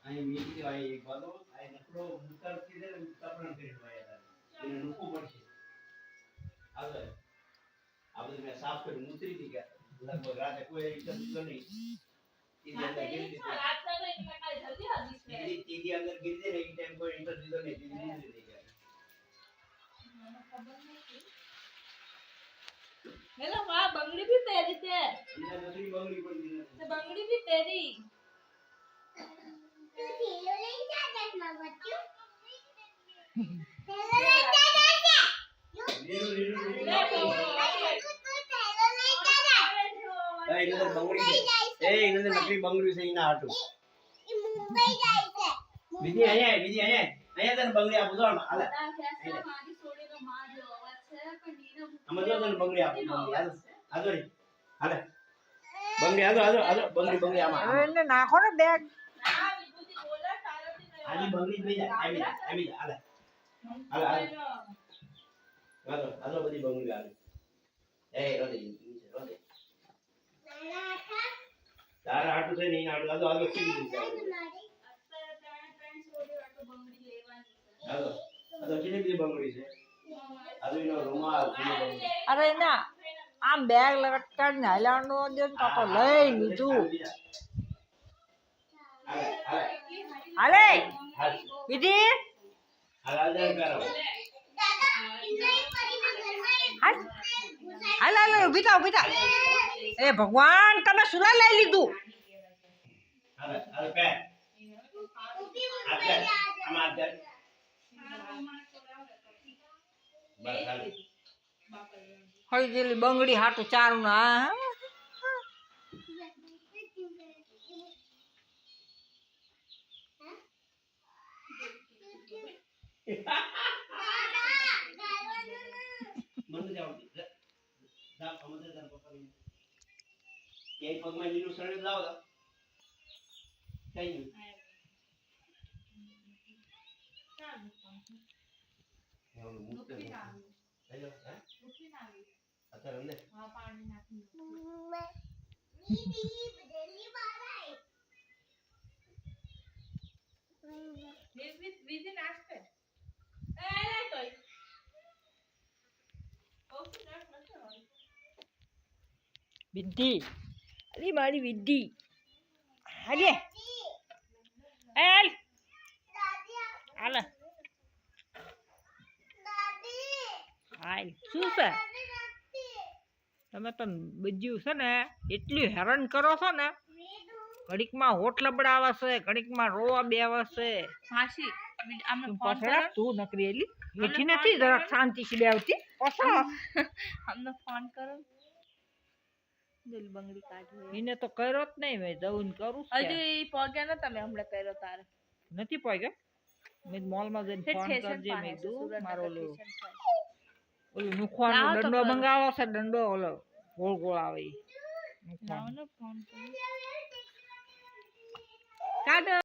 અહીં મીઠી હોય એક બાજુ આ નકરો ઉતર કીધે તપણ કરી હોય એને નુકવું પડશે આગળ આ બધું મેં સાફ કરી મૂતરી દી ગયા લગભગ રાતે કોઈ એકદમ તો નહીં તીધી અંદર ગીરી દીધી રાતના તો એની કાઈ જલ્દી હદીસ મે તીધી અંદર ગીરી દે ને એ ટાઈમ કોઈ ઇન્ટર દીધો નહીં તીધી મૂતરી દી ગયા મને ખબર નથી हेलो मां बंगड़ी भी पहनी थे इधर दूसरी बंगड़ी पड़ी थी तो बंगड़ी भी पहनी तो थैलो ले जा देख मां बच्चू थैलो ले जा नीरू नीरू ए इधर बंगड़ी ए इधर नकली बंगड़ी से इना हटू ई मुंबई जाई छे विधि आया तने बंगड़ी आपो तो हाले मारी सोडी नो मां जो अवाज छे पण नीना हमर तो बंगड़ी आपो आजो रे हाले बंगड़ी आजो बंगड़ी आमा એને નાખો ને બેગ ના વિભૂતિ બોલા તારથી આની બંગડી જોઈ જાય આવી હાલે આજો બધી બંગડી આવે એ રોદે તારા હાટુ છે ને આડો આજો કીધી દીધી અત્યારે ત્રણ છોડી આટો બંગડી લેવાની છે આજો કીધી બધી બંગડી છે આજો એનો રૂમાલ અરે ના આમ બેગ લટકાડીને હલાવનો દે તો લઈ લીધું હાલે વિધિ હાલ ઉભી થા એ ભગવાન તમે સુરા લઈ લીધું હાલે પે અમાર દે બસ હાલે હળી જેલી બંગડી હાટું ચારું ના મને જાવ જા સમજે તાર પપ્પા ની કે પગમાં લીલું સળે લાવ દા કઈ નહીં ચાલ મુક્ત હેલો હે મુક્ત આવી અત્યારે અંદર હા પાણી નાખી મીઠી બદલી બારાય વિધિ નાખતે એ લે તોય વિધિ અરે મારી વિધિ હાલે એલ હાલે હાય શું છે તમે તો બીજું છે ને એટલું હેરાન કરો છો ને ઘડીકમાં હોઠ લબડાવે છે ઘડીકમાં રોવા બેવે છે હાશી આમને ફોન પછડા તું નકરી એલી મીઠી નથી જરાક શાંતિથી બેવતી પછડા આમને ફોન કરો જલ્દી બંગડી કાઢી એને તો કર્યો જ નહીં મેં જવું કરું હજુ એ પગ્યા ન તમે હમણાં કર્યો તારે નથી પગ્યો મેં મોલમાં જઈને ફોન કરજે મેં કીધું મારો ઓલું નુખવાનો દંડો મંગાવો છે દંડો ઓલો ગોળ ગોળ આવે લાવો ને ફોન કરો કાઢ